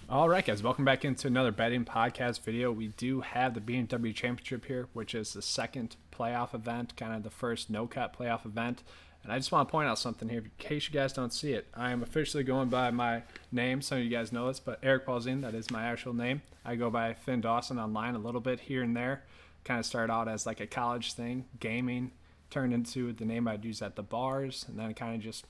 All right, guys, welcome back into another betting podcast video. We do have the BMW Championship here, which is the second playoff event, kind of the first no-cut playoff event. And I just want to point out something here, in case you guys don't see it. I am officially going by my name. Some of you guys know this, but Eric Paulzine, that is my actual name. I go by Finn Dawson online a little bit here and there. Kind of started out as like a college thing, gaming, turned into the name I'd use at the bars, and then kind of just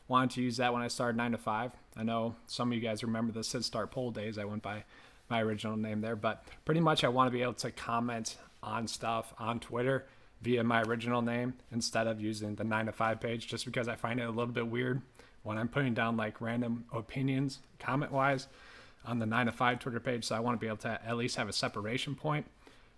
wanted to use that when I started 9 to 5. I know some of you guys remember the Sit Start poll days. I went by my original name there, but pretty much I want to be able to comment on stuff on Twitter via my original name instead of using the 9 to 5 page, just because I find it a little bit weird when I'm putting down like random opinions comment wise on the 9 to 5 Twitter page. So I want to be able to at least have a separation point.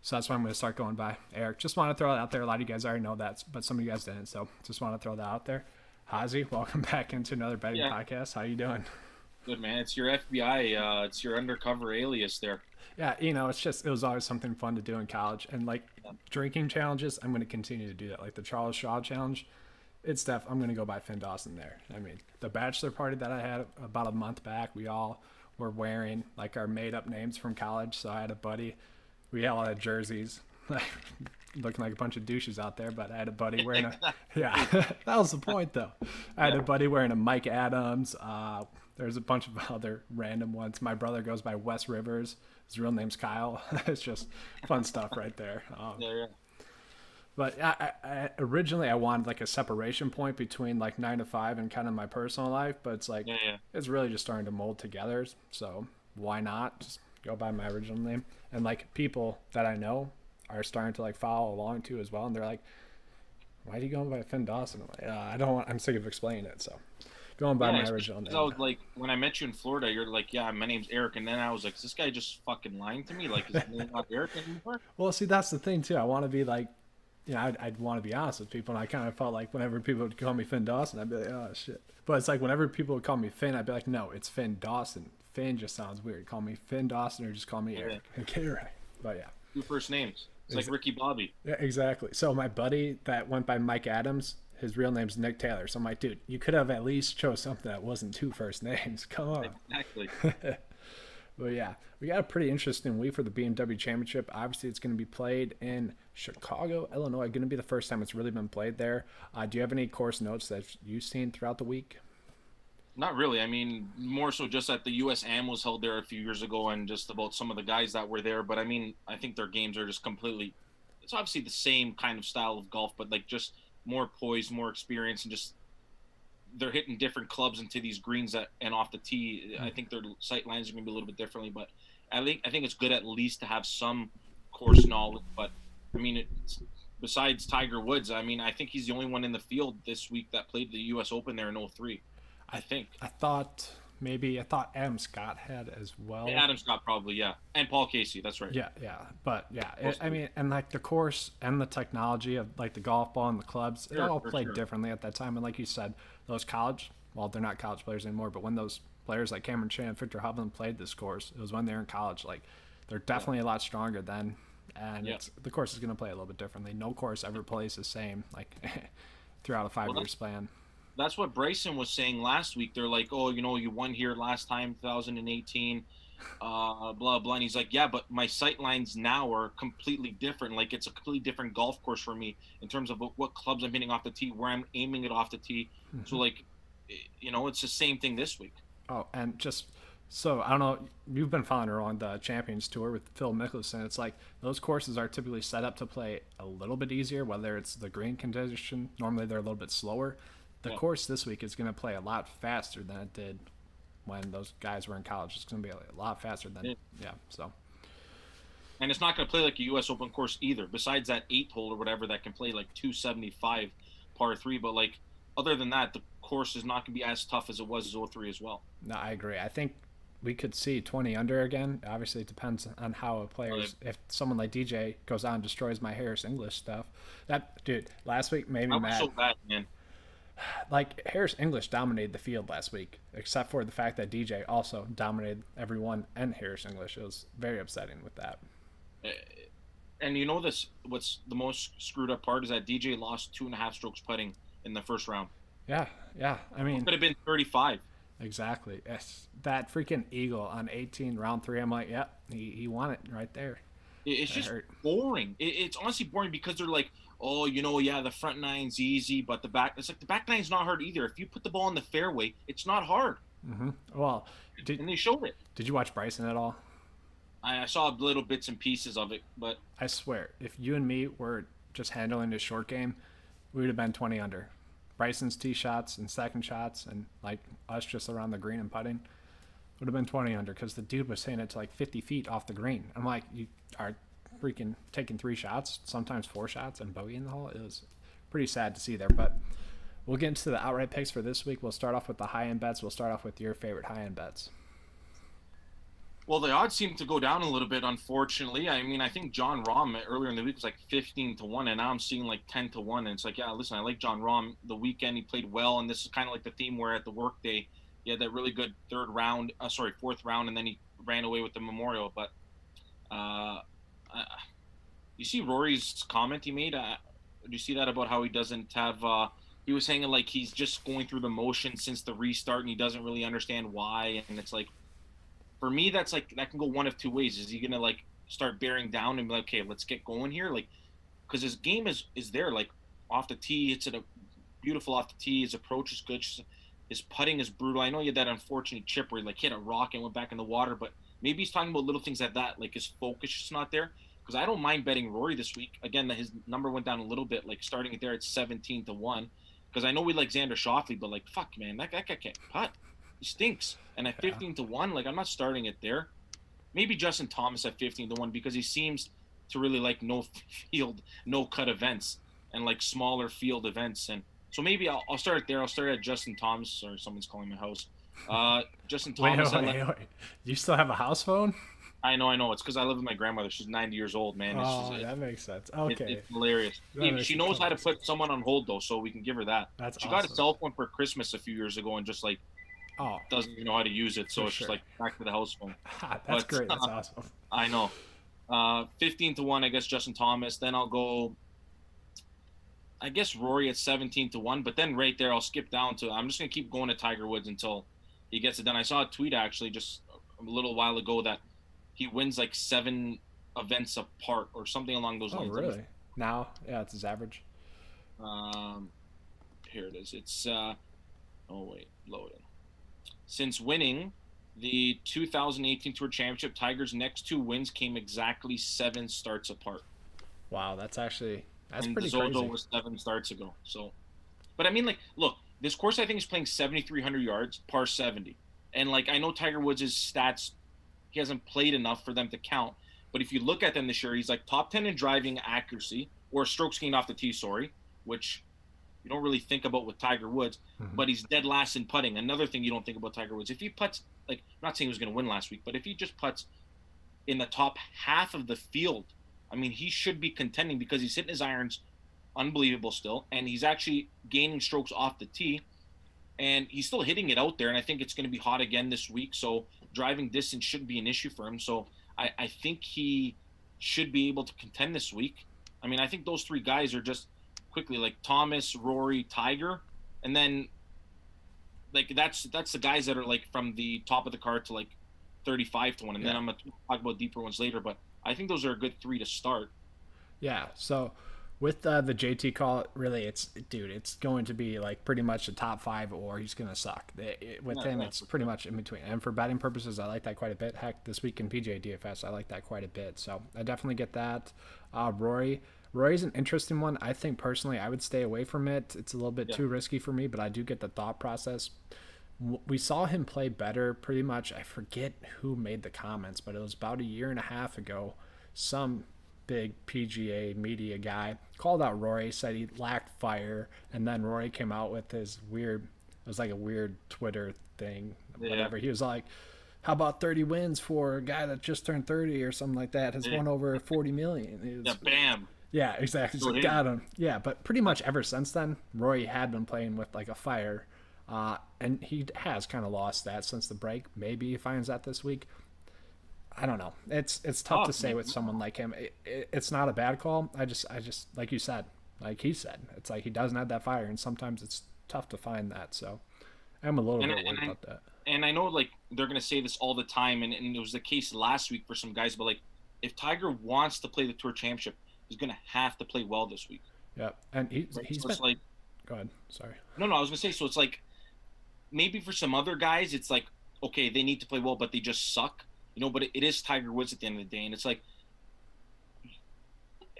So that's why I'm going to start going by Eric. Just want to throw it out there. A lot of you guys already know that, but some of you guys didn't. So just want to throw that out there. Hazy, welcome back into another betting podcast. How you doing? Good, man. It's your FBI. It's your undercover alias there. Yeah, it was always something fun to do in college. And like drinking challenges, I'm going to continue to do that. Like the Charles Shaw challenge, I'm going to go by Finn Dawson there. I mean, the bachelor party that I had about a month back, we all were wearing like our made up names from college. So I had a buddy, we all had jerseys. Looking like a bunch of douches out there, but I had a buddy wearing that was the point though. I had a buddy wearing a Mike Adams. There's a bunch of other random ones. My brother goes by Wes Rivers. His real name's Kyle. It's just fun stuff right there. But originally I wanted like a separation point between like 9 to 5 and kind of my personal life, but it's like it's really just starting to mold together. So why not just go by my original name? And like people that I know are starting to like follow along too as well, and they're like, "Why are you going by Finn Dawson?" I'm like, I don't want. I'm sick of explaining it, so going by my original name. So like when I met you in Florida, you're like, "Yeah, my name's Eric," and then I was like, "Is this guy just fucking lying to me? Like, is his name not Eric anymore?" Well, see, that's the thing too. I want to be like, I'd want to be honest with people, and I kind of felt like whenever people would call me Finn Dawson, I'd be like, "Oh shit." But it's like whenever people would call me Finn, I'd be like, "No, it's Finn Dawson. Finn just sounds weird. Call me Finn Dawson or just call me Eric." Okay, right. But yeah. Two first names. It's like Ricky Bobby. Yeah, exactly. So my buddy that went by Mike Adams, his real name's Nick Taylor. So I'm like, dude, you could have at least chose something that wasn't two first names. Come on. Exactly. But yeah, we got a pretty interesting week for the BMW Championship. Obviously, it's going to be played in Chicago, Illinois. Going to be the first time it's really been played there. Do you have any course notes that you've seen throughout the week? Not really. I mean, more so just that the USAM was held there a few years ago and just about some of the guys that were there. But I mean, I think their games are just completely, it's obviously the same kind of style of golf, but like just more poise, more experience, and just they're hitting different clubs into these greens and off the tee. I think their sight lines are going to be a little bit differently, but I think it's good at least to have some course knowledge. But I mean, besides Tiger Woods, I mean, I think he's the only one in the field this week that played the U.S. Open there in '03. I think. I thought Adam Scott had as well. Adam Scott probably, yeah. And Paul Casey, that's right. Yeah. But yeah, I mean, and like the course and the technology of like the golf ball and the clubs, it all played differently at that time. And like you said, those they're not college players anymore, but when those players like Cameron Chan and Victor Huf played this course, it was when they were in college. Like they're definitely a lot stronger then. And the course is going to play a little bit differently. No course ever plays the same, like throughout a 5-year span. That's what Bryson was saying last week. They're like, "Oh, you won here last time, 2018, blah blah." And he's like, "Yeah, but my sight lines now are completely different. Like it's a completely different golf course for me in terms of what clubs I'm hitting off the tee, where I'm aiming it off the tee. So like, it's the same thing this week." Oh, and just so I don't know, you've been following her on the Champions Tour with Phil Mickelson. It's like those courses are typically set up to play a little bit easier, whether it's the green condition. Normally they're a little bit slower. The course this week is going to play a lot faster than it did when those guys were in college. It's going to be a lot faster than so. And it's not going to play like a U.S. Open course either. Besides that 8-hole or whatever that can play like 275 par 3, but like other than that, the course is not going to be as tough as it was as '03 as well. No, I agree. I think we could see 20 under again. Obviously, it depends on how a player's. If someone like DJ goes out and destroys my Harris English stuff, that dude last week made me mad. So bad, man. Like Harris English dominated the field last week, except for the fact that DJ also dominated everyone and Harris English. It was very upsetting with that. And what's the most screwed up part is that DJ lost 2.5 strokes putting in the first round. Yeah. I mean, it could have been 35. Exactly. Yes. That freaking eagle on 18 round 3. I'm like, yep, he won it right there. It's That just hurt. boring. It's honestly boring because they're like, oh, yeah, the front nine's easy, but the back, it's like the back nine's not hard either. If you put the ball in the fairway, it's not hard, Well, did and they showed it. did you watch Bryson at all? I saw little bits and pieces of it, but I swear, if you and me were just handling this short game, we would have been 20 under. Bryson's tee shots and second shots, and like us just around the green and putting, would have been 20 under because the dude was hitting it to like 50 feet off the green. I'm like, you are freaking taking 3 shots, sometimes 4 shots, and bogey in the hole. It was pretty sad to see there, but we'll get into the outright picks for this week. We'll start off with the high end bets. We'll start off with your favorite high end bets. well, the odds seem to go down a little bit, unfortunately. I mean, I think John Rahm earlier in the week was like 15-1, and now I'm seeing like 10-1. And it's like, yeah, listen, I like John Rahm. The weekend he played well, and this is kind of like the theme where at the workday he had that really good fourth round, and then he ran away with the Memorial. But uh, you see Rory's comment he made? Do you see that about how he doesn't have? He was saying like he's just going through the motion since the restart, and he doesn't really understand why. And it's like, for me, that's like that can go one of two ways. Is he gonna like start bearing down and be like, okay, let's get going here, like, because his game is there, like off the tee, it's a beautiful off the tee. His approach is good. His putting is brutal. I know he had that unfortunate chip where he like hit a rock and went back in the water, but maybe he's talking about little things like that, like his focus is not there. Because I don't mind betting Rory this week. Again, his number went down a little bit, like starting it there at 17-1. Because I know we like Xander Schauffele, but like, fuck, man, that guy can't putt. He stinks. And at 15-1, like, I'm not starting it there. Maybe Justin Thomas at 15-1 because he seems to really like no field, no cut events and like smaller field events. And so maybe I'll start it there. I'll start at Justin Thomas, or someone's calling my house. Justin Thomas. Wait. You still have a house phone? I know. It's because I live with my grandmother. She's 90 years old, man. That makes sense. Okay. It's hilarious. She knows how to put someone on hold, though, so we can give her that. She got a cell phone for Christmas a few years ago and just, like, doesn't even know how to use it, so it's just, like, back to the house phone. That's great. That's awesome. I know. 15-1, I guess, Justin Thomas. Then I'll go, I guess, Rory at 17-1. But then right there, I'll skip down to, I'm just going to keep going to Tiger Woods until he gets it done. I saw a tweet, actually, just a little while ago that he wins like 7 events apart or something along those lines. Oh, really? Now? Yeah, it's his average. Here it is. It's, loading. Since winning the 2018 Tour Championship, Tiger's next 2 wins came exactly 7 starts apart. Wow, that's pretty Zozo crazy. was 7 starts ago. So, but I mean, like, look, this course I think is playing 7,300 yards, par 70. And, like, I know Tiger Woods' stats, he hasn't played enough for them to count. But if you look at them this year, he's like top 10 in driving accuracy, or strokes gained off the tee, which you don't really think about with Tiger Woods. Mm-hmm. But he's dead last in putting. Another thing you don't think about Tiger Woods. If he putts, like, I'm not saying he was going to win last week, but if he just putts in the top half of the field, I mean, he should be contending because he's hitting his irons unbelievable still, and he's actually gaining strokes off the tee. And he's still hitting it out there, and I think it's going to be hot again this week, so driving distance shouldn't be an issue for him. So I think he should be able to contend this week. I mean, I think those 3 guys are just quickly like Thomas, Rory, Tiger, and then like that's the guys that are like from the top of the card to like 35-1, and then I'm going to talk about deeper ones later, but I think those are a good 3 to start. Yeah, so with the JT call, really, it's going to be like pretty much the top 5, or he's going to suck. With him, it's pretty much in between. And for betting purposes, I like that quite a bit. Heck, this week in PGA DFS, I like that quite a bit. So I definitely get that. Rory's an interesting one. I think personally, I would stay away from it. It's a little bit too risky for me, but I do get the thought process. We saw him play better pretty much. I forget who made the comments, but it was about a year and a half ago. Some big PGA media guy called out Rory, said he lacked fire, and then Rory came out with his weird, it was like a weird Twitter thing, whatever. He was like, how about 30 wins for a guy that just turned 30 or something like that, has won over 40 million. Bam. Yeah, exactly. So got him. Yeah, but pretty much ever since then, Rory had been playing with like a fire, and he has kind of lost that since the break. Maybe he finds that this week. I don't know. It's tough to say with someone like him. It's not a bad call. I just like you said, like he said, it's like he doesn't have that fire, and sometimes it's tough to find that. So I'm a little bit worried about that. and I know like they're gonna say this all the time, and it was the case last week for some guys, but like if Tiger wants to play the Tour Championship, he's gonna have to play well this week. Yeah, and Right? he's So been. it's like Go ahead. Sorry. no, I was gonna say so it's like maybe for some other guys it's like okay they need to play well, but they just suck, But it is Tiger Woods at the end of the day, and it's like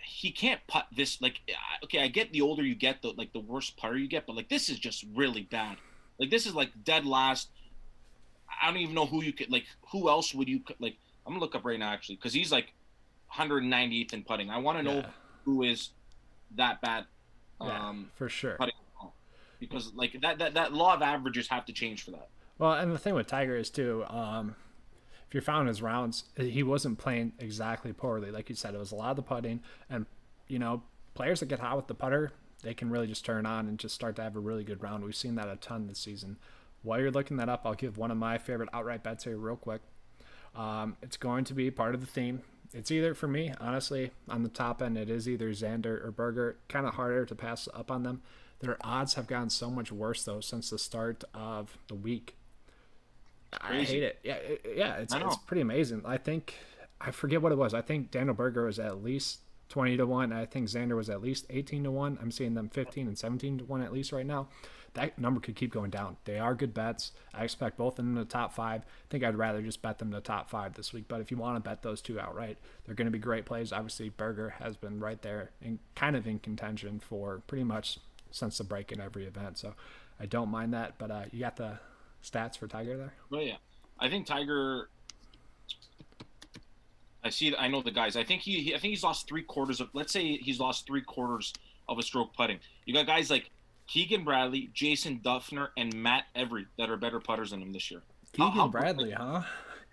he can't putt this like okay I get the older you get the worse putter you get, but like this is just really bad. Like this is like dead last. I don't even know who you could like. Who else would you like? I'm gonna look up right now actually because he's like 198th in putting. I want to know who is that bad. For sure. Putting because like that law of averages have to change for that. Well, and the thing with Tiger is too. If you're following his rounds, he wasn't playing exactly poorly. Like you said, it was a lot of the putting, and players that get hot with the putter, they can really just turn on and just start to have a really good round. We've seen that a ton this season. While you're looking that up, I'll give one of my favorite outright bets here real quick. It's going to be part of the theme. It's either, for me, honestly, on the top end, it is either Xander or Verger. Kind of harder to pass up on them. Their odds have gotten so much worse, though, since the start of the week. I hate it. Yeah, it's pretty amazing. I forget what it was. I think Daniel Berger was at least 20 to 1. I think Xander was at least 18 to 1. I'm seeing them 15 and 17 to 1 at least right now. That number could keep going down. They are good bets. I expect both of them in the top 5. I think I'd rather just bet them in the top 5 this week. But if you want to bet those two outright, they're going to be great plays. Obviously, Berger has been right there and kind of in contention for pretty much since the break in every event. So I don't mind that. But you got the stats for Tiger there? Oh yeah, I think Tiger. I know the guys. I think he's lost 3/4 of. Let's say he's lost 3/4 of a stroke putting. You got guys like Keegan Bradley, Jason Duffner, and Matt Every that are better putters than him this year. Keegan Bradley, huh?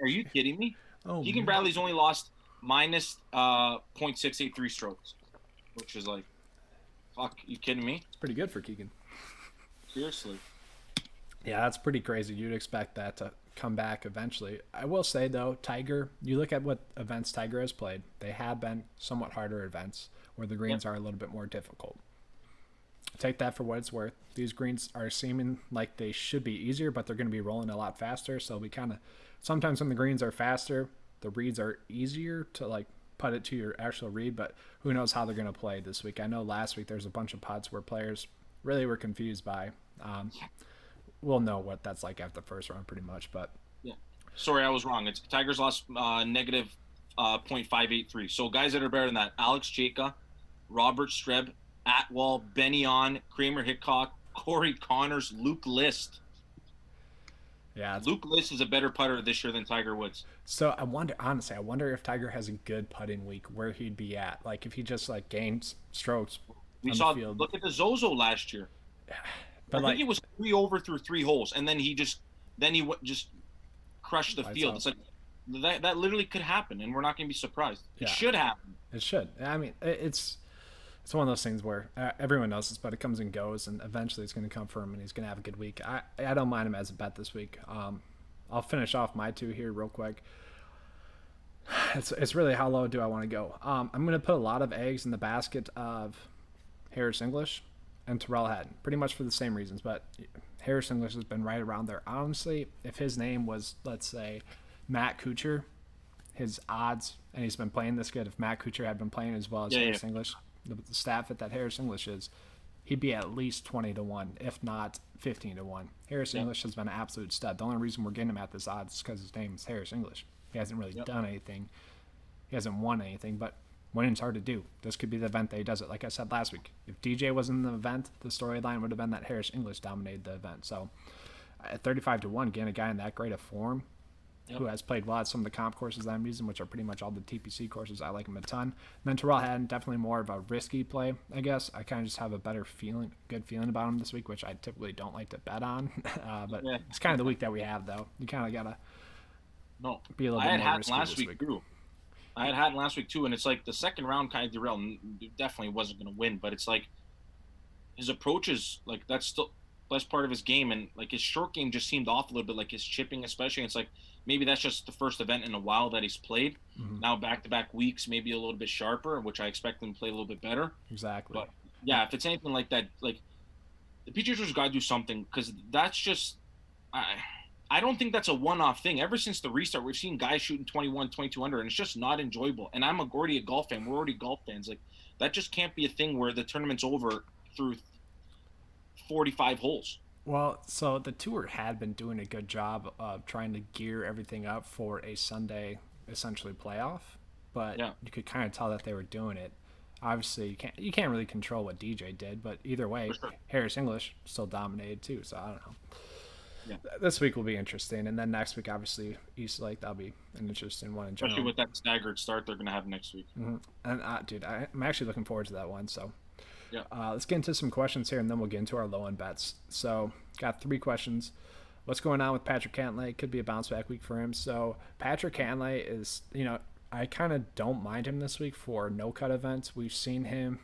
Are you kidding me? Oh, Keegan Bradley's only lost minus .683 strokes, which is like, fuck. You kidding me? It's pretty good for Keegan. Seriously. Yeah, that's pretty crazy. You'd expect that to come back eventually. I will say, though, Tiger, you look at what events Tiger has played, they have been somewhat harder events where the greens are a little bit more difficult. Take that for what it's worth. These greens are seeming like they should be easier, but they're going to be rolling a lot faster. So we kind of, sometimes when the greens are faster, the reads are easier to like put it to your actual read, but who knows how they're going to play this week. I know last week there's a bunch of putts where players really were confused by. We'll know what that's like after the first round pretty much, but yeah. Sorry, I was wrong. It's Tiger's lost negative .583. So guys that are better than that: Alex Chaka, Robert Streb, Atwell, Benny On, Kramer Hickok, Corey Connors, Luke List. Yeah, Luke List is a better putter this year than Tiger Woods. So I wonder if Tiger has a good putting week, where he'd be at. Like if he just like gains strokes. We saw. Look at the Zozo last year. But I think he was 3 over through 3 holes, and then he just crushed the field. It's like that literally could happen, and we're not going to be surprised. It should happen. It should. I mean, it's one of those things where everyone knows this, but it comes and goes, and eventually it's going to come for him, and he's going to have a good week. I don't mind him as a bet this week. I'll finish off my 2 here real quick. It's really how low do I want to go? I'm going to put a lot of eggs in the basket of Harris English and Tyrrell Hatton, pretty much for the same reasons, but Harris English has been right around there. Honestly, if his name was, let's say, Matt Kuchar, his odds, and he's been playing this good, if Matt Kuchar had been playing as well as Harris English, the staff at that Harris English is, he'd be at least 20 to 1, if not 15 to 1. Harris English has been an absolute stud. The only reason we're getting him at this odds is because his name is Harris English. He hasn't really done anything. He hasn't won anything, but winning's hard to do. This could be the event that he does it. Like I said last week, if DJ was in the event, the storyline would have been that Harris English dominated the event. So at 35 to 1, again, a guy in that great of form who has played well at some of the comp courses that I'm using, which are pretty much all the TPC courses. I like him a ton. And then Tyrrell Hatton, definitely more of a risky play, I guess. I kind of just have a good feeling about him this week, which I typically don't like to bet on. But it's kind of the week that we have, though. You kind of got to be a little bit more risky this week. Too. I had Hatton last week too, and it's like the second round kind of derailed. Definitely wasn't going to win, but it's like his approach is like that's part of his game, and like his short game just seemed off a little bit, like his chipping especially. It's like maybe that's just the first event in a while that he's played. Mm-hmm. Now back-to-back weeks, maybe a little bit sharper, which I expect him to play a little bit better. Exactly. But yeah, if it's anything like that, like the PGA Tour's got to do something because that's just I don't think that's a one-off thing. Ever since the restart, we've seen guys shooting 21, 22 under, and it's just not enjoyable. And I'm already a golf fan. We're already golf fans. Like, that just can't be a thing where the tournament's over through 45 holes. Well, so the tour had been doing a good job of trying to gear everything up for a Sunday, essentially playoff, but Yeah, you could kind of tell that they were doing it. Obviously, you can't really control what DJ did, but either way, for sure. Harris English still dominated too. So I don't know. Yeah, This week will be interesting, and then next week, obviously, East Lake, that'll be an interesting one in especially general. with that staggered start they're going to have next week. And dude, I'm actually looking forward to that one. So Yeah. let's get into some questions here, and then we'll get into our low end bets. So got 3 questions. What's going on with Patrick Hanley? Could be a bounce back week for him. So Patrick Hanley is, I kind of don't mind him this week for no cut events. We've seen him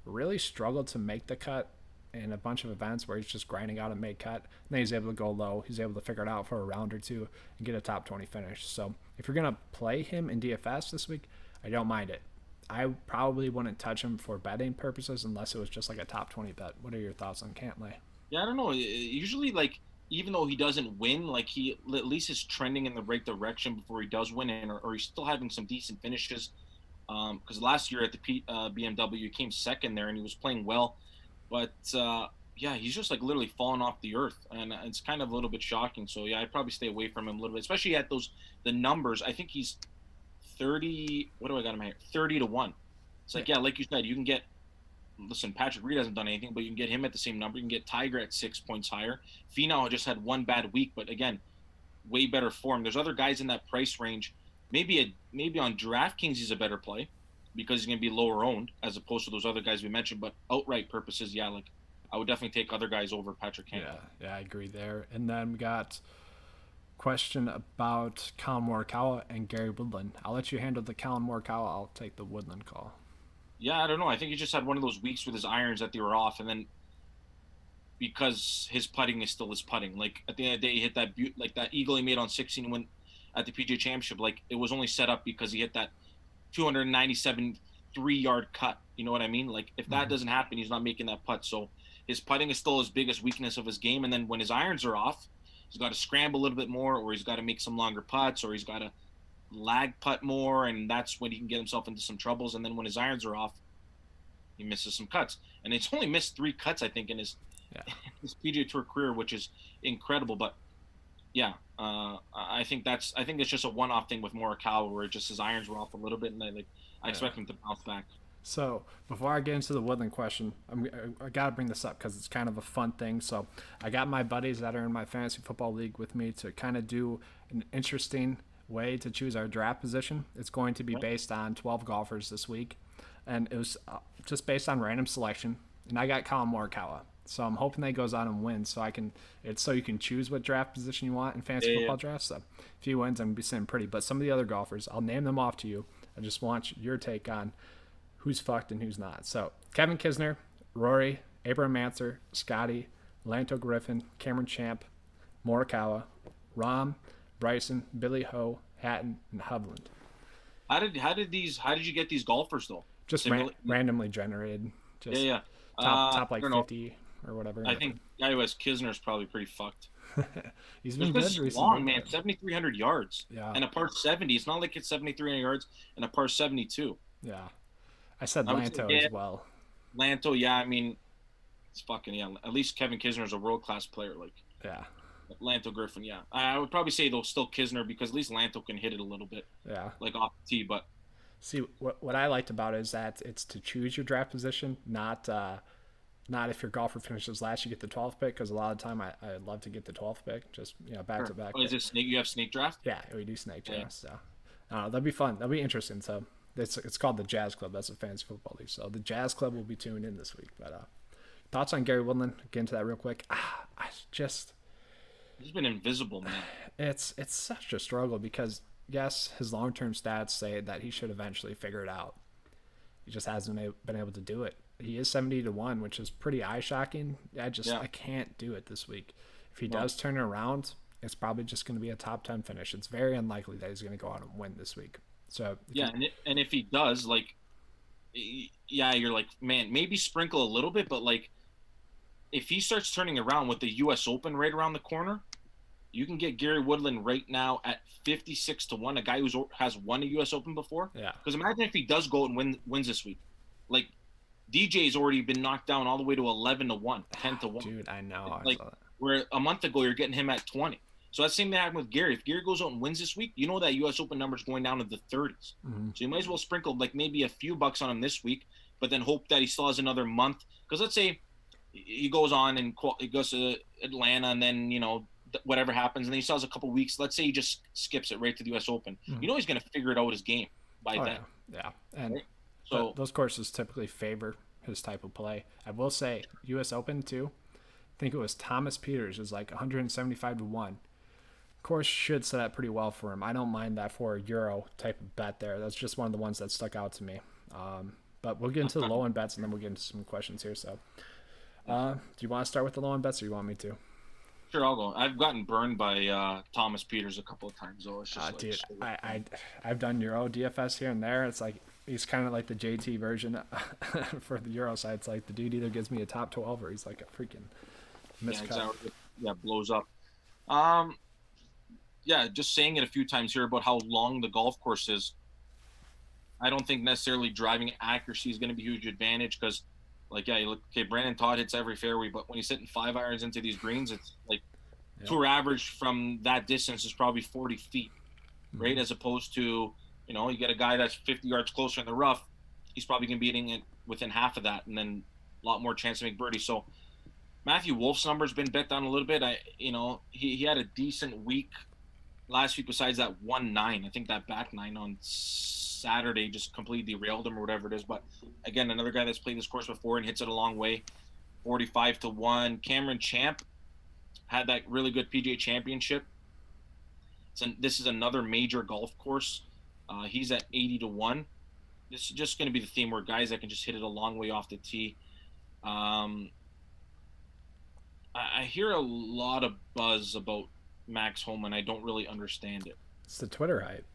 really struggle to make the cut in a bunch of events where he's just grinding out a make cut. And then he's able to go low. He's able to figure it out for a round or two and get a top 20 finish. So if you're going to play him in DFS this week, I don't mind it. I probably wouldn't touch him for betting purposes unless it was just like a top 20 bet. What are your thoughts on Cantlay? Yeah, I don't know. Usually, like, even though he doesn't win, like, he at least is trending in the right direction before he does win, or he's still having some decent finishes. Because last year at the BMW, he came second there, and he was playing well. But yeah, he's just like literally fallen off the earth, and it's kind of a little bit shocking. So yeah, I'd probably stay away from him a little bit, especially at the numbers. I think he's 30. What do I got him at? 30-1. It's like, yeah, like you said, you can get. Listen, Patrick Reed hasn't done anything, but you can get him at the same number. You can get Tiger at 6 points higher. Finau just had one bad week, but again, way better form. There's other guys in that price range. Maybe on DraftKings he's a better play because he's going to be lower owned as opposed to those other guys we mentioned. But outright purposes, yeah, like I would definitely take other guys over Patrick Hanley. Yeah, I agree there. And then we got question about Colin Morikawa and Gary Woodland. I'll let you handle the Colin Morikawa. I'll take the Woodland call. Yeah, I don't know. I think he just had one of those weeks with his irons that they were off, and then because his putting is still his putting. Like at the end of the day, he hit that that eagle he made on 16 when at the PGA Championship. Like it was only set up because he hit that 297 3-yard cut. You know what I mean? Like if that doesn't happen, he's not making that putt. So his putting is still his biggest weakness of his game. And then when his irons are off, he's got to scramble a little bit more, or he's got to make some longer putts, or he's got to lag putt more, and that's when he can get himself into some troubles. And then when his irons are off, he misses some cuts. And he's only missed 3 cuts, I think, in his PGA Tour career, which is incredible. But yeah, I think it's just a one-off thing with Morikawa, where just his irons were off a little bit, and I expect him to bounce back. So before I get into the Woodland question, I got to bring this up because it's kind of a fun thing. So I got my buddies that are in my fantasy football league with me to kind of do an interesting way to choose our draft position. It's going to be based on 12 golfers this week, and it was just based on random selection. And I got Colin Morikawa, so I'm hoping that he goes out and wins. So it's so you can choose what draft position you want in fantasy football drafts. So if he wins, I'm gonna be sitting pretty. But some of the other golfers, I'll name them off to you. I just want your take on who's fucked and who's not. So Kevin Kisner, Rory, Abraham Manser, Scotty, Lanto Griffin, Cameron Champ, Morikawa, Rahm, Bryson, Billy Ho, Hatton, and Hovland. How did you get these golfers though? Just randomly generated. Just yeah. Top like 50 or whatever. I think the guy who has Kisner is probably pretty fucked. He's been good recently. Long, man, 7,300 yards. Yeah. And a par 70. It's not like it's 7,300 yards and a par 72. Yeah. I said Lanto as well. Lanto, yeah, I mean, it's fucking, yeah. At least Kevin Kisner is a world-class player. Like, yeah. Lanto Griffin, yeah. I would probably say, though, still Kisner because at least Lanto can hit it a little bit. Yeah. Like off the tee, but. See, what I liked about it is that it's to choose your draft position, not if your golfer finishes last, you get the 12th pick, because a lot of the time I love to get the 12th pick, just back to back. Oh, is it snake? You have snake draft? Yeah, we do snake draft. So that'd be fun. That'd be interesting. So it's called the Jazz Club. That's a fantasy football league. So the Jazz Club will be tuned in this week. But thoughts on Gary Woodland? Get into that real quick. He's been invisible, man. It's such a struggle because yes, his long-term stats say that he should eventually figure it out. He just hasn't been able to do it. He is 70-1, which is pretty eye-shocking. I can't do it this week. If he does turn it around, it's probably just going to be a top 10 finish. It's very unlikely that he's going to go out and win this week. So and if he does, like, yeah, you're like, man, maybe sprinkle a little bit, but like, if he starts turning around with the U.S. Open right around the corner, You can get Gary Woodland right now at 56-1, a guy who has won a U.S. Open before. Yeah. Because imagine if he does go and wins this week. Like, DJ's already been knocked down all the way to 11-1, 10-1. Dude, I know. Like, where a month ago you're getting him at 20. So that's the same thing happened with Gary. If Gary goes out and wins this week, you know that U.S. Open number is going down to the 30s. Mm-hmm. So you might as well sprinkle like maybe a few bucks on him this week, but then hope that he still has another month. Because let's say he goes on and he goes to Atlanta, and then whatever happens, and then he still has a couple weeks. Let's say he just skips it right to the U.S. Open. Mm-hmm. You know he's going to figure it out his game by then. Yeah. And right? So those courses typically favor his type of play. I will say U.S. Open too. I think it was Thomas Peters is like 175-1. Course should set up pretty well for him. I don't mind that for a Euro type of bet there. That's just one of the ones that stuck out to me. But we'll get into the low end bets, and then we'll get into some questions here. So, do you want to start with the low end bets, or you want me to? Sure, I'll go. I've gotten burned by Thomas Peters a couple of times, though. It's just dude, I've done Euro DFS here and there. It's like he's kind of like the JT version for the Euro side. It's like the dude either gives me a top 12 or he's like a freaking miscut. Exactly. Yeah, blows up. Yeah, just saying it a few times here about how long the golf course is. I don't think necessarily driving accuracy is going to be a huge advantage because, like, yeah, you look, okay, Brandon Todd hits every fairway, but when he's hitting 5 irons into these greens, it's like tour average from that distance is probably 40 feet, right? As opposed to, you get a guy that's 50 yards closer in the rough, he's probably going to be hitting it within half of that, and then a lot more chance to make birdie. So Matthew Wolff's number's been bet down a little bit. He had a decent week last week besides that 1-9. I think that back 9 on Saturday just completely derailed him or whatever it is. But again, another guy that's played this course before and hits it a long way, 45-1. Cameron Champ had that really good PGA Championship. So this is another major golf course. He's at 80-1. This is just going to be the theme where guys that can just hit it a long way off the tee. I hear a lot of buzz about Max Homa. I don't really understand it. It's the Twitter hype.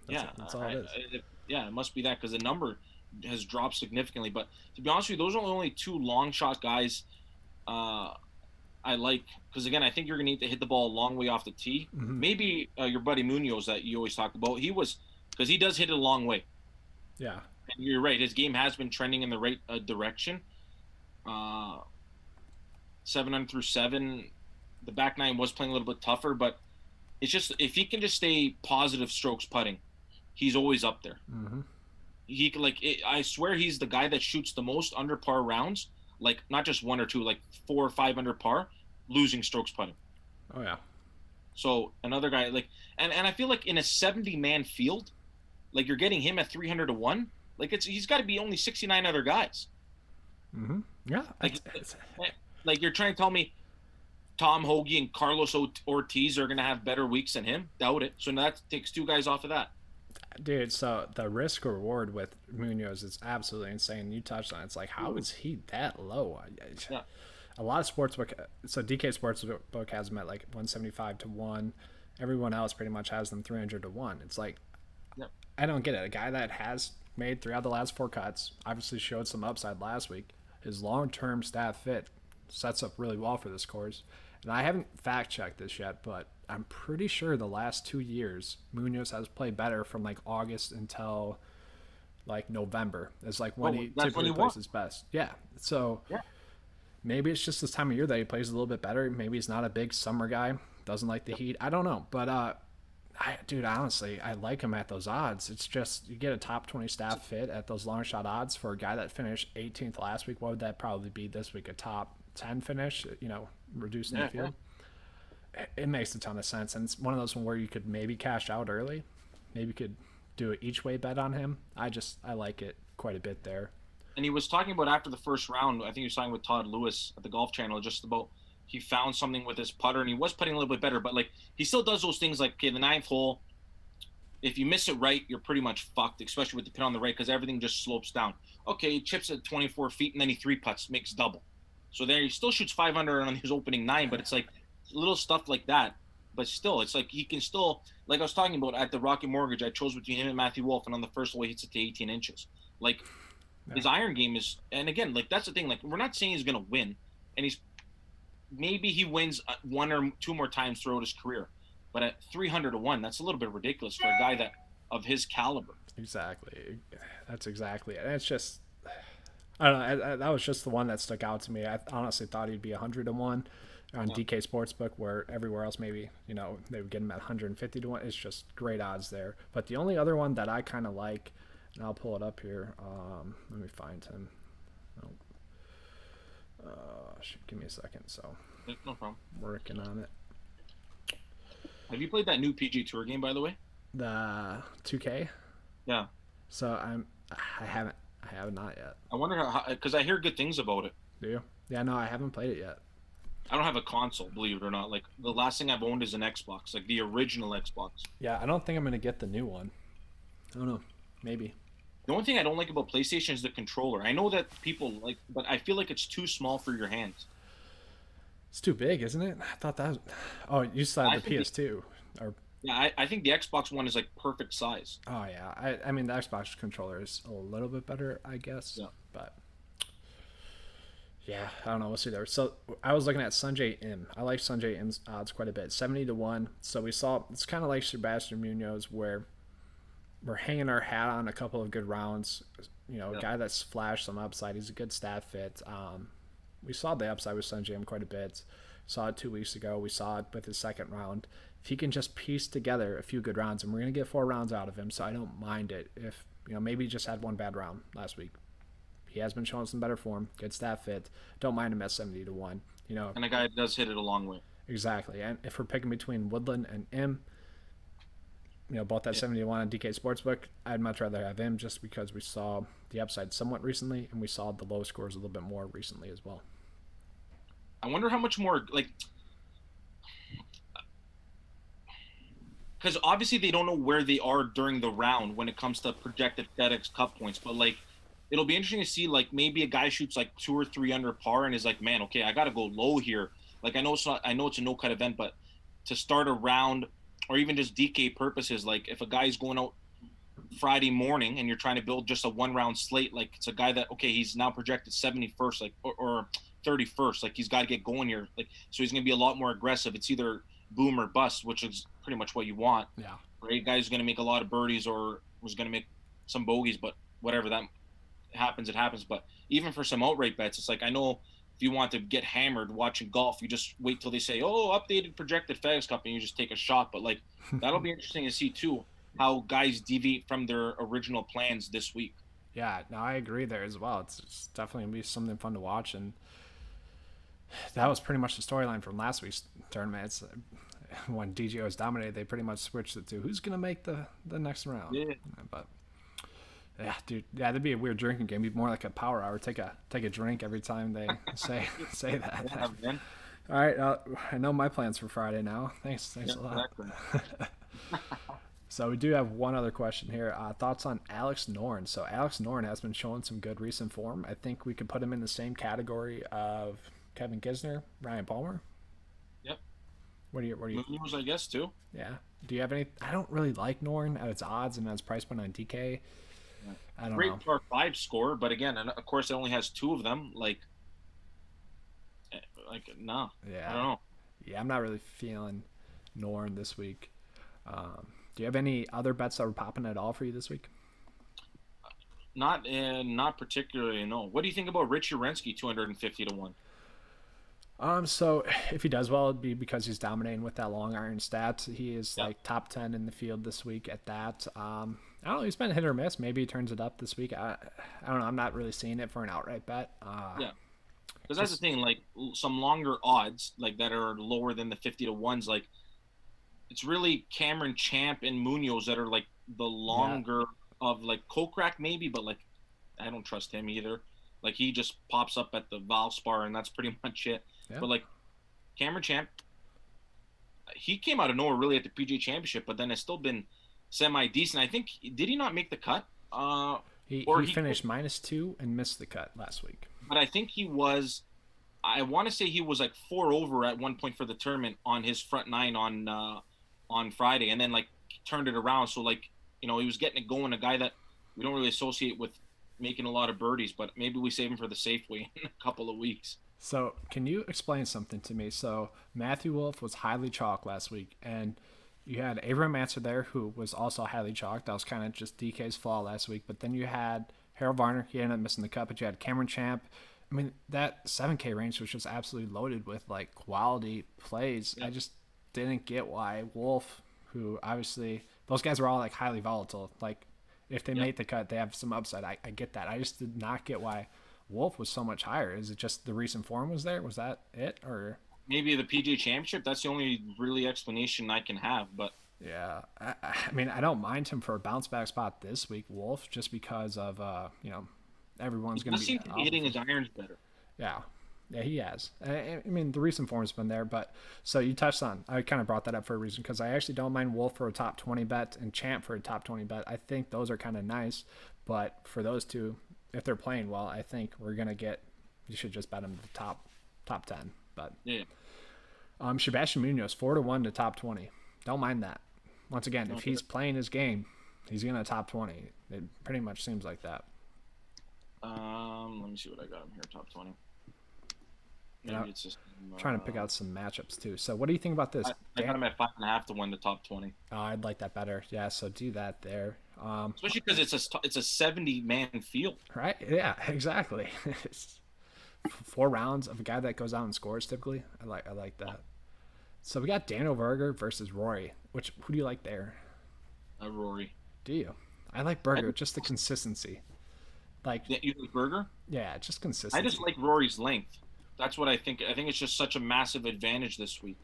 That's all it is. It must be that because the number has dropped significantly. But to be honest with you, those are only 2 long shot guys I like. Because again, I think you're going to need to hit the ball a long way off the tee. Mm-hmm. Maybe your buddy Munoz that you always talk about. Because he does hit it a long way. Yeah. And you're right. His game has been trending in the right direction. 7 under through 7. The back 9 was playing a little bit tougher, but it's just if he can just stay positive strokes putting, he's always up there. Mm-hmm. I swear he's the guy that shoots the most under par rounds, like not just 1 or 2, like 4 or 5 under par, losing strokes putting. Oh yeah. So another guy and I feel like in a 70-man field, like you're getting him at 300-1. Like he's got to be only 69 other guys. Mm-hmm. Yeah. Like you're trying to tell me Tom Hoagie and Carlos Ortiz are going to have better weeks than him? Doubt it. So now that takes 2 guys off of that. Dude, so the risk reward with Munoz is absolutely insane. You touched on it. It's like, how is he that low? Yeah. A lot of sportsbook, so DK Sportsbook has them at like 175-1. Everyone else pretty much has them 300-1. It's like, I don't get it. A guy that has made 3 out of the last 4 cuts, obviously showed some upside last week. His long-term staff fit sets up really well for this course. And I haven't fact-checked this yet, but I'm pretty sure the last 2 years, Munoz has played better from like August until like November. It's like when he typically plays his best. Yeah. So maybe it's just this time of year that he plays a little bit better. Maybe he's not a big summer guy, doesn't like the heat. I don't know. But, dude, honestly, I like him at those odds. It's just you get a top 20 staff fit at those long shot odds for a guy that finished 18th last week. What would that probably be this week? A top 10 finish, reducing the field. It makes a ton of sense, and it's one of those where you could maybe cash out early, maybe you could do an each way bet on him. I like it quite a bit there. And he was talking about after the first round, I think he was talking with Todd Lewis at the Golf Channel, just about he found something with his putter, and he was putting a little bit better, but like he still does those things like, okay, the 9th hole, if you miss it right, you're pretty much fucked, especially with the pin on the right, because everything just slopes down. Okay, he chips at 24 feet, and then he 3-putts, makes double. So there he still shoots 500 on his opening 9, but it's like little stuff like that. But still, it's like he can still, like I was talking about at the Rocket Mortgage, I chose between him and Matthew Wolff, and on the first hole he hits it to 18 inches. Like his iron game is, and again, like that's the thing, like we're not saying he's going to win, and he's maybe he wins one or two more times throughout his career. But at 300-1, that's a little bit ridiculous for a guy that of his caliber. Exactly. That's exactly it. And it's just, I don't know. That was just the one that stuck out to me. I honestly thought he'd be 100-1 on Yeah. DK Sportsbook, where everywhere else maybe they would get him at 150-1. It's just great odds there. But the only other one that I kind of like, and I'll pull it up here. Let me find him. Oh, give me a second. So No problem. working on it. Have you played that new PG Tour game, by the way? The 2K. Yeah. So I haven't. I have not yet. I wonder how, because I hear good things about it. Do you? Yeah, no, I haven't played it yet. I don't have a console, believe it or not. Like, the last thing I've owned is an Xbox, like the original Xbox. Yeah, I don't think I'm gonna get the new one. I don't know. Maybe. The only thing I don't like about PlayStation is the controller. I know that people like, but I feel like it's too small for your hands. It's too big, isn't it? I thought that was... Oh, you still I have the think PS2. Or Yeah, I think the Xbox One is like perfect size. oh yeah. I mean the Xbox controller is a little bit better, I guess. Yeah. But yeah, I don't know. We'll see there. So I was looking at Sanjay M. I like Sanjay M's odds quite a bit. 70-1. So we saw it's kind of like Sebastian Munoz where we're hanging our hat on a couple of good rounds. A Yeah. guy that's flashed some upside. He's a good stat fit. We saw the upside with Sanjay M quite a bit. Saw it 2 weeks ago. We saw it with his second round. If he can just piece together a few good rounds, and we're going to get 4 rounds out of him, so I don't mind it. If, maybe he just had one bad round last week. He has been showing some better form, good stat fit. Don't mind him at 70-1. And a guy does hit it a long way. Exactly. And if we're picking between Woodland and M, both at Yeah. 71 on DK Sportsbook, I'd much rather have him just because we saw the upside somewhat recently, and we saw the low scores a little bit more recently as well. I wonder how much more, like, because obviously they don't know where they are during the round when it comes to projected FedEx Cup points, but like, it'll be interesting to see, like, maybe a guy shoots like 2 or 3 under par and is like, man, okay, I got to go low here. Like, I know it's a no cut event, but to start a round or even just DK purposes, like if a guy's going out Friday morning and you're trying to build just a 1 round slate, like it's a guy that, okay, he's now projected 71st, like, or 31st, like he's got to get going here, like, so he's going to be a lot more aggressive. It's either boom or bust, which is pretty much what you want. Yeah. Right? Guy's going to make a lot of birdies or was going to make some bogeys, but whatever, that happens, it happens. But even for some outright bets, it's like, I know if you want to get hammered watching golf, you just wait till they say, oh, updated projected FedEx Cup, and you just take a shot. But like, that'll be interesting to see too, how guys deviate from their original plans this week. Yeah, no, I agree there as well. It's definitely going to be something fun to watch. And that was pretty much the storyline from last week's tournament. It's when DGOs dominated, they pretty much switched it to who's going to make the next round. Yeah. But yeah, dude, yeah, that'd be a weird drinking game. It'd be more like a power hour. Take a drink every time they say that. Yeah, man. All right, I know my plans for Friday now. Thanks Yeah, a lot. exactly. So we do have one other question here. Thoughts on Alex Norn? So Alex Norn has been showing some good recent form. I think we could put him in the same category of Kevin Kisner, Ryan Palmer. Yep. What do you? Munoz, I guess, too. Yeah. Do you have any? I don't really like Norn at its odds and at its price point on DK. I don't Great know. par 5 score, but again, and of course, it only has 2 of them. Like no, Yeah. I don't know. Yeah, I'm not really feeling Norn this week. Do you have any other bets that were popping at all for you this week? Not particularly. No. What do you think about Rich Urensky 250-1? So if he does well, it'd be because he's dominating with that long iron stat. He is Yeah. like top 10 in the field this week at that. I don't know. He's been hit or miss. Maybe he turns it up this week. I don't know. I'm not really seeing it for an outright bet. Yeah. Because that's the thing. Like some longer odds, like that are lower than the 50-1s. Like it's really Cameron Champ and Munoz that are like the longer of like Kokrak maybe, but like I don't trust him either. Like he just pops up at the Valspar and that's pretty much it. Yeah. But like Cameron Champ, he came out of nowhere really at the PGA Championship, but then has still been semi decent. I think did he not make the cut? He Or finished -2 and missed the cut last week. But I think he was. I want to say he was like 4 over at one point for the tournament on his front 9 on Friday, and then like turned it around. So like he was getting it going. A guy that we don't really associate with making a lot of birdies, but maybe we save him for the Safeway in a couple of weeks. So, can you explain something to me? So, Matthew Wolf was highly chalked last week, and you had Abram Manser there, who was also highly chalked. That was kind of just DK's flaw last week. But then you had Harold Varner. He ended up missing the cut, but you had Cameron Champ. I mean, that 7K range was just absolutely loaded with like quality plays. Yeah. I just didn't get why Wolf, who obviously those guys were all like highly volatile. Like, if they Yeah. made the cut, they have some upside. I get that. I just did not get why Wolf was so much higher. Is it just the recent form was there? Was that it? Or Maybe the PGA Championship. That's the only really explanation I can have. But yeah, I mean, I don't mind him for a bounce back spot this week, Wolf, just because of everyone's he going to does be seem to be hitting his irons better. yeah. Yeah, he has. I mean, the recent form's been there, but so you touched on. I kind of brought that up for a reason because I actually don't mind Wolf for a top 20 bet and Champ for a top 20 bet. I think those are kind of nice, but for those two, if they're playing well, I think we're gonna get. You should just bet them the top 10. But Yeah. Sebastian Munoz 4-1 to top 20. Don't mind that. Once again, if he's playing his game, he's gonna top 20. It pretty much seems like that. Let me see what I got him here. Top 20. Yeah. Maybe it's just Trying to pick out some matchups too. So, what do you think about this? I got him at 5.5 to win the top 20. I'd like that better. Yeah, so do that there. Especially because it's a 70-man field. Right? Yeah, exactly. It's 4 rounds of a guy that goes out and scores typically. I like that. So we got Daniel Verger versus Rory. Who do you like there? Rory. Do you? I like Berger, just the consistency. Like, Yeah, you like Berger? yeah, just consistency. I just like Rory's length. That's what I think. I think it's just such a massive advantage this week.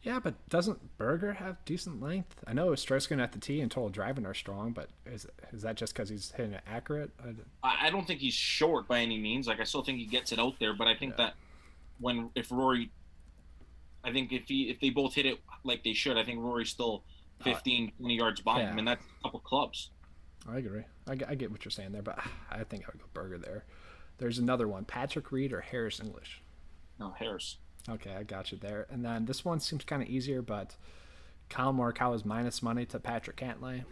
Yeah, but doesn't Berger have decent length? I know Stroskin at the tee and total driving are strong, but is that just because he's hitting it accurate? I don't think he's short by any means. Like I still think he gets it out there, but I think that if Rory, I think if they both hit it like they should, I think Rory's still 15, 20 yards behind him, and that's a couple clubs. I agree. I get what you're saying there, but I think I would go Berger there. There's another one, Patrick Reed or Harris English. No, Harris. Okay, I got you there. And then this one seems kind of easier, but Kyle Morikawa's minus money to Patrick Cantlay.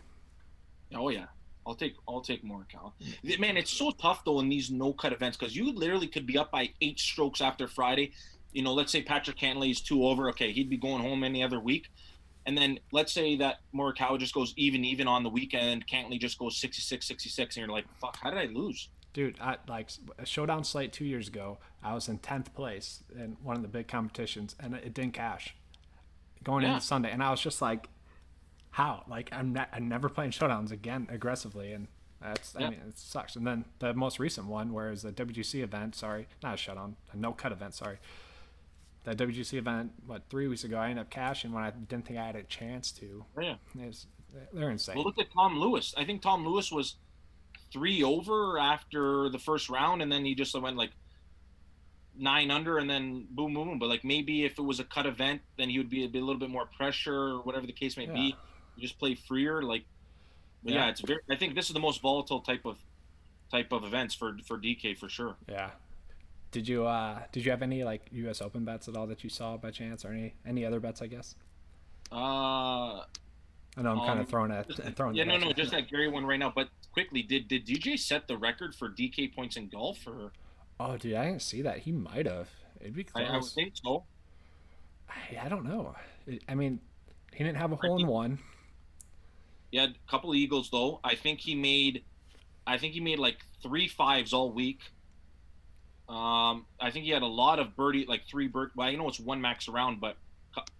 Oh yeah, I'll take Morikawa. Man, it's so tough though in these no cut events because you literally could be up by 8 strokes after Friday. You know, let's say Patrick Cantlay is 2 over. Okay, he'd be going home any other week. And then let's say that Morikawa just goes even on the weekend. Cantlay just goes 66, 66, and you're like, fuck, how did I lose? Dude, I like a showdown slate 2 years ago. I was in 10th place in one of the big competitions, and it didn't cash going into Sunday. And I was just like, how? Like, I'm never playing showdowns again aggressively, and that's I mean, it sucks. And then the most recent one, where it was a WGC event, sorry, not a showdown, a no cut event, sorry. The WGC event, 3 weeks ago, I ended up cashing when I didn't think I had a chance to. Yeah. They're insane. Well, look at Tom Lewis. I think Tom Lewis was 3 over after the first round, and then he just went like 9 under, and then boom, boom, boom. But like maybe if it was a cut event, then he would be a little bit more pressure, or whatever the case may be. You just play freer, like. But yeah, it's very. I think this is the most volatile type of events for DK for sure. Yeah. Did you have any like U.S. Open bets at all that you saw by chance, or any other bets? I guess. I know I'm kind of throwing. Yeah, no, just that Gary one right now. But quickly, did DJ set the record for DK points in golf? Or oh, dude, I didn't see that. He might have. It'd be close. I would think so. I don't know. I mean, he didn't have a hole in one. He had a couple of eagles though. I think he made like 3 5s all week. I think he had a lot of birdie, like 3 bird. Well, I know it's 1 max around, but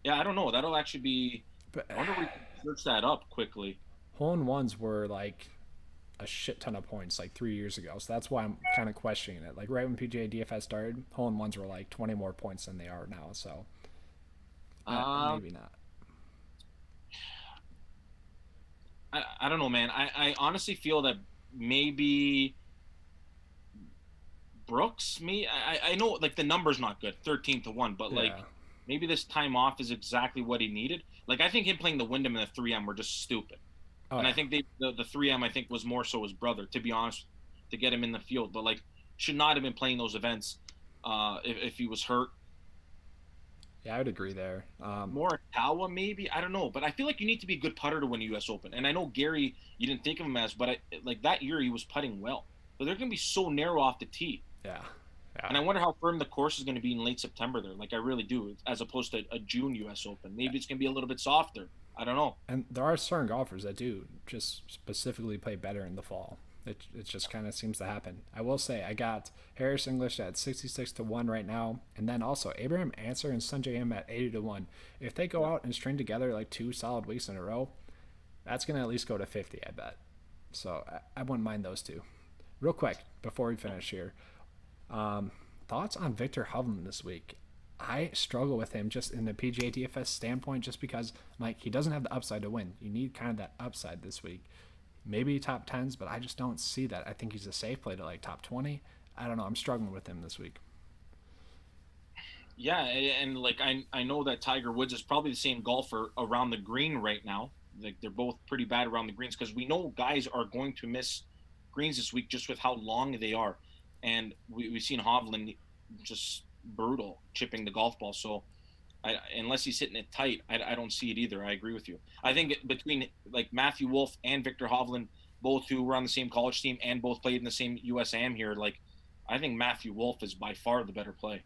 yeah, I don't know. That'll actually be. I wonder if we can search that up quickly. Hole in ones were like a shit ton of points like 3 years ago, so that's why I'm kind of questioning it. Like right when PGA DFS started, hole in ones were like 20 more points than they are now. So maybe not. I don't know, man. I honestly feel that maybe Brooks. I know like the number's not good, 13-1, but like maybe this time off is exactly what he needed. Like I think him playing the Wyndham and the 3M were just stupid. And I think the 3M I think was more so his brother, to be honest, to get him in the field. But like should not have been playing those events if he was hurt. Yeah, I would agree there. Morikawa maybe, I don't know, but I feel like you need to be a good putter to win a U.S. Open. And I know Gary, you didn't think of him as, but like that year he was putting well. But they're going to be so narrow off the tee. Yeah, Yeah. And I wonder how firm the course is going to be in late September there. Like I really do, as opposed to a June U.S. Open. Maybe it's going to be a little bit softer. I don't know. And there are certain golfers that do just specifically play better in the fall. It just kind of seems to happen. I will say I got Harris English at 66-1 right now, and then also Abraham Answer and Sanjay M at 80-1. If they go out and string together like 2 solid weeks in a row, that's gonna at least go to 50, I bet. So I wouldn't mind those two. Real quick before we finish here, thoughts on Victor Hovland this week? I struggle with him just in the PGA DFS standpoint, just because Mike, he doesn't have the upside to win. You need kind of that upside this week. Maybe top 10s, but I just don't see that. I think he's a safe play to like top 20. I don't know. I'm struggling with him this week. Yeah, and like I know that Tiger Woods is probably the same golfer around the green right now. Like they're both pretty bad around the greens because we know guys are going to miss greens this week just with how long they are. And we've seen Hovland just brutal chipping the golf ball. So unless he's hitting it tight, I don't see it either. I agree with you. I think between like Matthew Wolff and Victor Hovland, both who were on the same college team and both played in the same USAM here, like I think Matthew Wolff is by far the better play.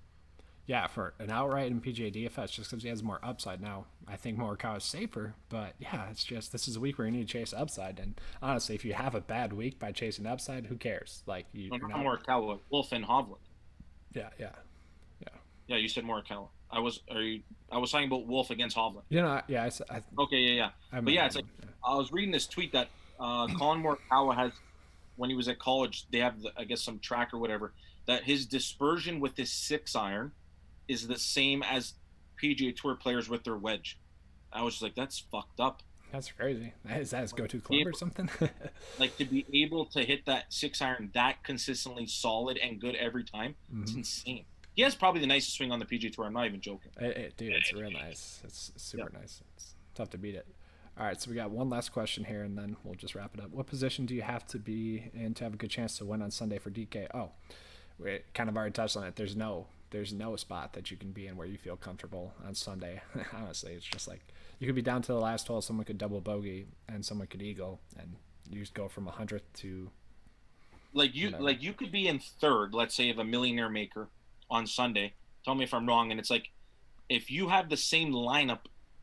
Yeah, for an outright in PGA DFS, just because he has more upside now. I think Morikawa is safer, but yeah, it's just this is a week where you need to chase upside. And honestly, if you have a bad week by chasing upside, who cares? Like you're not Morikawa, Wolff and Hovland. Yeah. Yeah, you said Morikawa. I was talking about Wolff against Hovland. Yeah. Okay, yeah. But yeah, it's like I was reading this tweet that Colin Morikawa has when he was at college. They have I guess some track or whatever that his dispersion with his 6-iron is the same as PGA Tour players with their wedge. I was just like, that's fucked up. That's crazy. Is that his go-to club or something? Like to be able to hit that 6-iron that consistently solid and good every time, it's insane. He has probably the nicest swing on the PGA Tour. I'm not even joking. Dude, it's real nice. It's super nice. It's tough to beat it. All right, so we got one last question here, and then we'll just wrap it up. What position do you have to be in to have a good chance to win on Sunday for DK? Oh, we kind of already touched on it. There's no spot that you can be in where you feel comfortable on Sunday. Honestly, it's just like you could be down to the last hole, someone could double bogey, and someone could eagle, and you just go from 100th to you could be in third, let's say, of a millionaire maker on Sunday. Tell me if I'm wrong. And it's like if you have the same lineup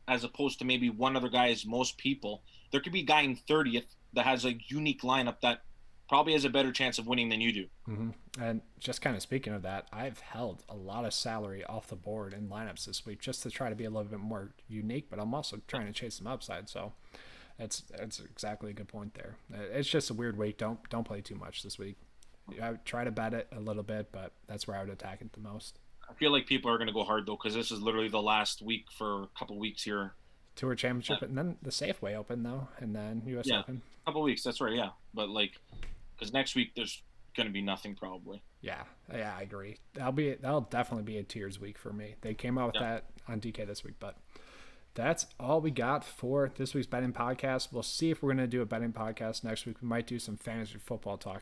as opposed to maybe one other guy as most people, there could be a guy in 30th that has a unique lineup that probably has a better chance of winning than you do. Mm-hmm. And just kind of speaking of that, I've held a lot of salary off the board in lineups this week just to try to be a little bit more unique, but I'm also trying to chase some upside. So it's exactly a good point there. It's just a weird week. Don't play too much this week. I would try to bet it a little bit, but that's where I would attack it the most. I feel like people are going to go hard though, because this is literally the last week for a couple weeks here. Tour Championship, and then the Safeway Open though, and then U.S. Open. A couple weeks. That's right. Yeah, but like, because next week there's going to be nothing probably. Yeah, I agree. That'll definitely be a tiers week for me. They came out with that on DK this week, but that's all we got for this week's betting podcast. We'll see if we're going to do a betting podcast next week. We might do some fantasy football talk